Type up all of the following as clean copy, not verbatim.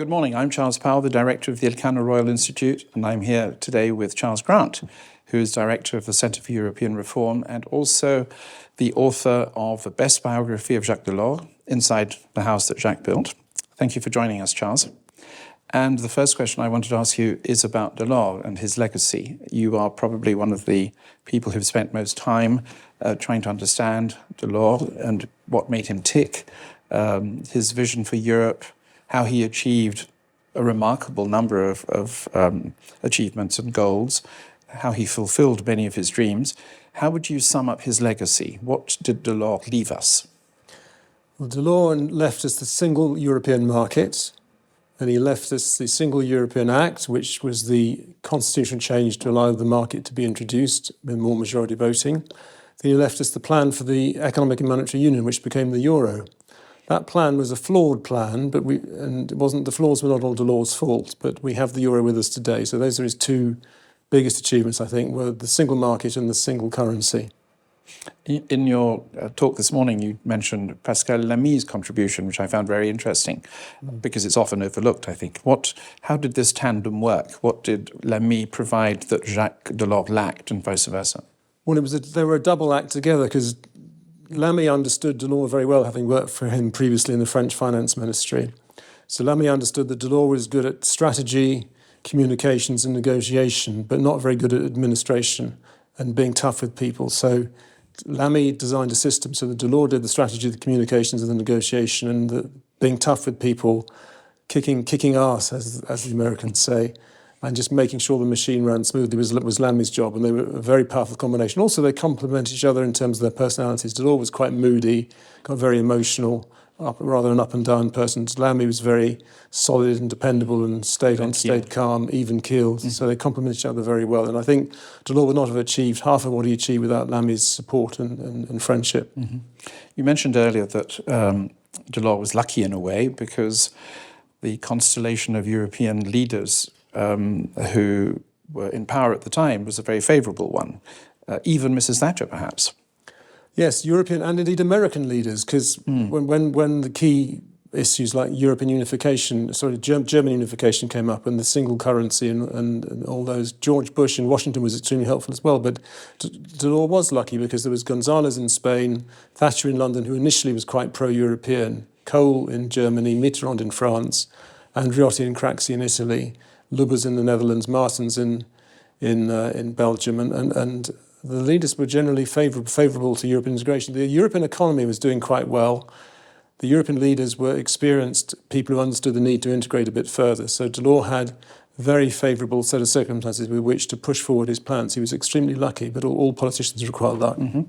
Good morning. I'm Charles Powell, the director of the Elcano Royal Institute, and I'm here today with Charles Grant, who is director of the Centre for European Reform and also the author of the best biography of Jacques Delors, Inside the House That Jacques Built. Thank you for joining us, Charles. And the first question I wanted to ask you is about Delors and his legacy. You are probably one of the people who've spent most time trying to understand Delors and what made him tick, his vision for Europe, how he achieved a remarkable number of achievements and goals, how he fulfilled many of his dreams. How would you sum up his legacy? What did Delors leave us? Well, Delors left us the single European market, and he left us the Single European Act, which was the constitutional change to allow the market to be introduced with more majority voting. Then he left us the plan for the economic and monetary union, which became the euro. That plan was a flawed plan, the flaws were not all Delors' fault, but we have the euro with us today. So those are his two biggest achievements, I think, were the single market and the single currency. In your talk this morning, you mentioned Pascal Lamy's contribution, which I found very interesting, because it's often overlooked, I think. How did this tandem work? What did Lamy provide that Jacques Delors lacked, and vice versa? Well, they were a double act together, because Lamy understood Delors very well, having worked for him previously in the French finance ministry. So Lamy understood that Delors was good at strategy, communications and negotiation, but not very good at administration and being tough with people. So Lamy designed a system so that Delors did the strategy, the communications and the negotiation, and being tough with people, kicking ass, as the Americans say, and just making sure the machine ran smoothly was Lamy's job, and they were a very powerful combination. Also, they complement each other in terms of their personalities. Delors was quite moody, got very emotional, rather an up-and-down person. Lamy was very solid and dependable and stayed calm, even-keeled. So they complement each other very well. And I think Delors would not have achieved half of what he achieved without Lamy's support and friendship. Mm-hmm. You mentioned earlier that Delors was lucky in a way because the constellation of European leaders who were in power at the time was a very favourable one, even Mrs. Thatcher, perhaps. Yes, European and indeed American leaders, because when the key issues like German unification came up and the single currency and all those, George Bush in Washington was extremely helpful as well. But Delors was lucky because there was González in Spain, Thatcher in London, who initially was quite pro-European, Kohl in Germany, Mitterrand in France, Andreotti and Craxi in Italy, Lubbers in the Netherlands, Martens in Belgium, and the leaders were generally favourable to European integration. The European economy was doing quite well. The European leaders were experienced people who understood the need to integrate a bit further. So Delors had a very favourable set of circumstances with which to push forward his plans. He was extremely lucky, but all politicians require luck. Mm-hmm.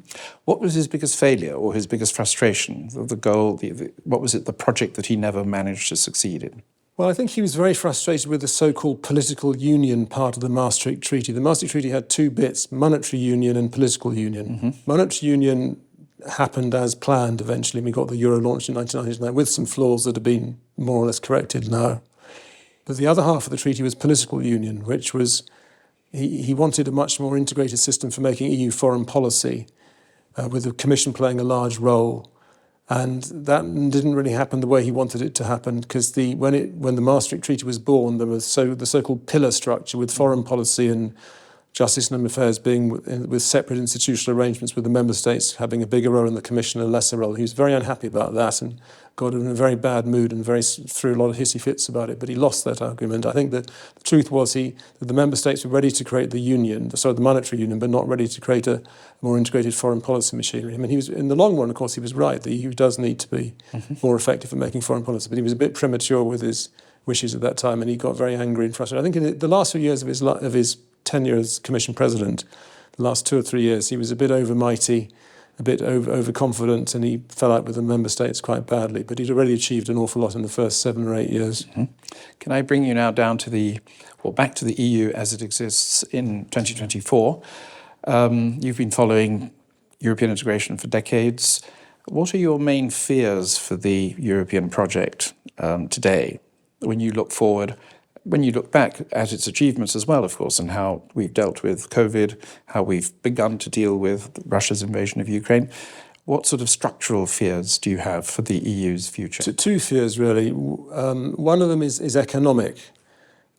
What was his biggest failure or his biggest frustration? The goal, what was it, the project that he never managed to succeed in? Well, I think he was very frustrated with the so-called political union part of the Maastricht Treaty. The Maastricht Treaty had two bits, monetary union and political union. Mm-hmm. Monetary union happened as planned eventually. We got the euro launched in 1999 with some flaws that have been more or less corrected now. But the other half of the treaty was political union, which was, he wanted a much more integrated system for making EU foreign policy, with the Commission playing a large role. And that didn't really happen the way he wanted it to happen, because when the Maastricht Treaty was born, there was the so-called pillar structure with foreign policy and justice and home affairs being with separate institutional arrangements, with the member states having a bigger role and the Commission a lesser role. He was very unhappy about that and got in a very bad mood and threw a lot of hissy fits about it, but he lost that argument. I think that the truth was that the member states were ready to create the monetary union, but not ready to create a more integrated foreign policy machinery. I mean, he was, in the long run, of course, he was right. The EU does need to be more effective at making foreign policy, but he was a bit premature with his wishes at that time, and he got very angry and frustrated. I think in the last few years of his tenure as Commission President, the last 2 or 3 years, he was a bit overmighty, a bit overconfident, and he fell out with the member states quite badly. But he'd already achieved an awful lot in the first 7 or 8 years. Mm-hmm. Can I bring you now back to the EU as it exists in 2024? You've been following European integration for decades. What are your main fears for the European project today? When you look forward, when you look back at its achievements as well, of course, and how we've dealt with COVID, how we've begun to deal with Russia's invasion of Ukraine, what sort of structural fears do you have for the EU's future? Two fears, really. One of them is economic.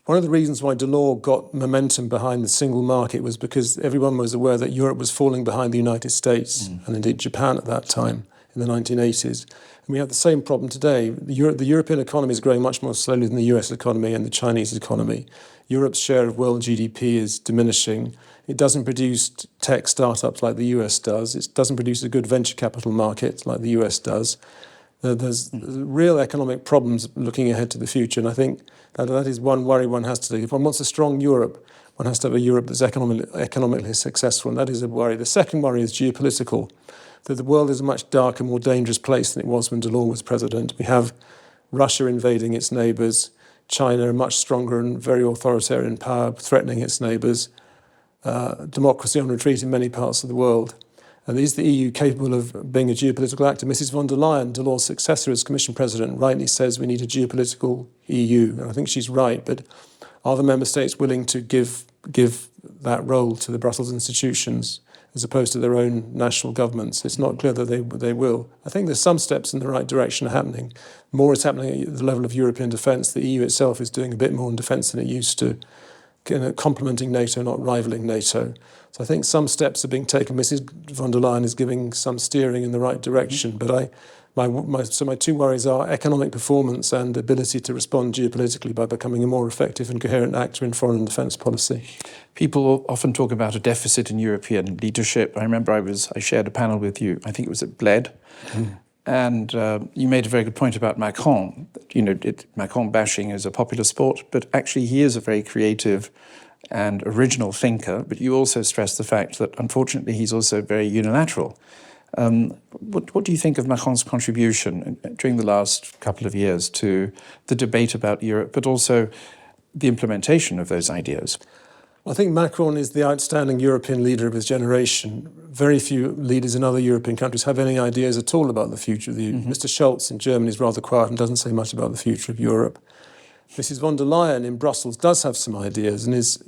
One of the reasons why Delors got momentum behind the single market was because everyone was aware that Europe was falling behind the United States and indeed Japan at that time in the 1980s. And we have the same problem today. The European economy is growing much more slowly than the US economy and the Chinese economy. Europe's share of world GDP is diminishing. It doesn't produce tech startups like the US does. It doesn't produce a good venture capital market like the US does. There's real economic problems looking ahead to the future, and I think that is one worry one has to take. If one wants a strong Europe, one has to have a Europe that's economically successful, and that is a worry. The second worry is geopolitical, that the world is a much darker, more dangerous place than it was when Delors was president. We have Russia invading its neighbours, China, a much stronger and very authoritarian power, threatening its neighbours, democracy on retreat in many parts of the world. And is the EU capable of being a geopolitical actor? Mrs. von der Leyen, Delors' successor as Commission President, rightly says we need a geopolitical EU. And I think she's right, but are the member states willing to give that role to the Brussels institutions as opposed to their own national governments? It's not clear that they will. I think there's some steps in the right direction happening. More is happening at the level of European defence. The EU itself is doing a bit more in defence than it used to, complementing NATO, not rivaling NATO. So I think some steps are being taken. Mrs. von der Leyen is giving some steering in the right direction. But my two worries are economic performance and ability to respond geopolitically by becoming a more effective and coherent actor in foreign and defence policy. People often talk about a deficit in European leadership. I remember I shared a panel with you, I think it was at Bled, and you made a very good point about Macron. Macron bashing is a popular sport, but actually he is a very creative and original thinker, but you also stress the fact that unfortunately he's also very unilateral. What do you think of Macron's contribution during the last couple of years to the debate about Europe, but also the implementation of those ideas? I think Macron is the outstanding European leader of his generation. Very few leaders in other European countries have any ideas at all about the future of the EU. Mr. Schulz in Germany is rather quiet and doesn't say much about the future of Europe. Mrs. von der Leyen in Brussels does have some ideas and is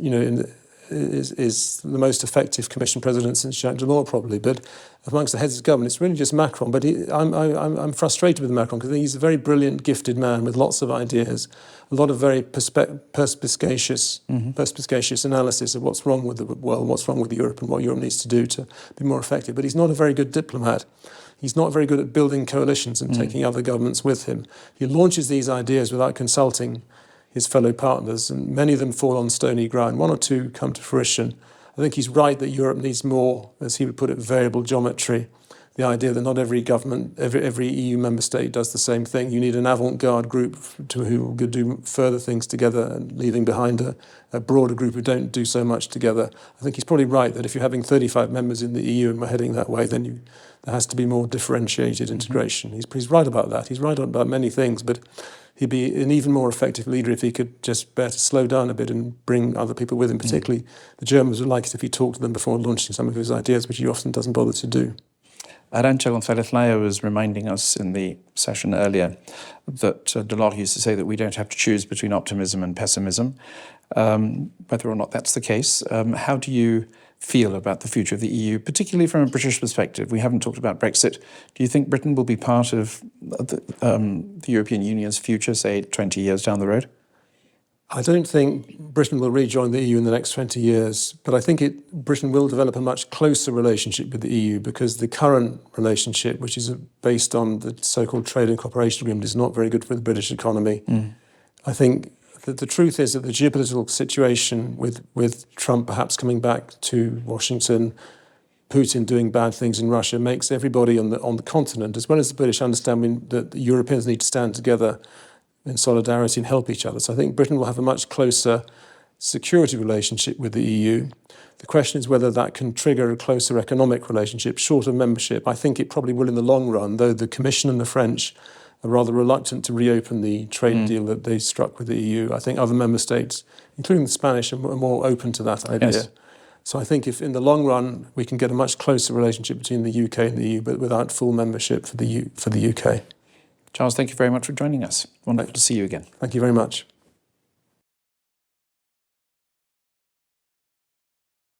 the most effective Commission President since Jacques Delors, probably. But amongst the heads of government, it's really just Macron. But I'm frustrated with Macron because he's a very brilliant, gifted man with lots of ideas, a lot of very perspicacious analysis of what's wrong with the world, what's wrong with Europe, and what Europe needs to do to be more effective. But he's not a very good diplomat. He's not very good at building coalitions and taking other governments with him. He launches these ideas without consulting his fellow partners, and many of them fall on stony ground. One or two come to fruition. I think he's right that Europe needs more, as he would put it, variable geometry. The idea that not every government, every EU member state does the same thing. You need an avant-garde group who could do further things together, and leaving behind a broader group who don't do so much together. I think he's probably right that if you're having 35 members in the EU and we're heading that way, then there has to be more differentiated integration. He's right about that. He's right about many things, but he'd be an even more effective leader if he could just bear to slow down a bit and bring other people with him. Particularly the Germans would like it if he talked to them before launching some of his ideas, which he often doesn't bother to do. Arantxa González-Laya was reminding us in the session earlier that Delors used to say that we don't have to choose between optimism and pessimism. Whether or not that's the case, how do you feel about the future of the EU, particularly from a British perspective? We haven't talked about Brexit. Do you think Britain will be part of the European Union's future, say, 20 years down the road? I don't think Britain will rejoin the EU in the next 20 years, but I think Britain will develop a much closer relationship with the EU because the current relationship, which is based on the so-called trade and cooperation agreement, is not very good for the British economy. I think that the truth is that the geopolitical situation with Trump perhaps coming back to Washington, Putin doing bad things in Russia, makes everybody on the continent, as well as the British, understand that the Europeans need to stand together in solidarity and help each other. So I think Britain will have a much closer security relationship with the EU. The question is whether that can trigger a closer economic relationship, short of membership. I think it probably will in the long run, though the Commission and the French are rather reluctant to reopen the trade deal that they struck with the EU. I think other member states, including the Spanish, are more open to that idea. Yes. So I think if in the long run we can get a much closer relationship between the UK and the EU, but without full membership for the UK. Charles, thank you very much for joining us. Wonderful to see you again. Thank you very much.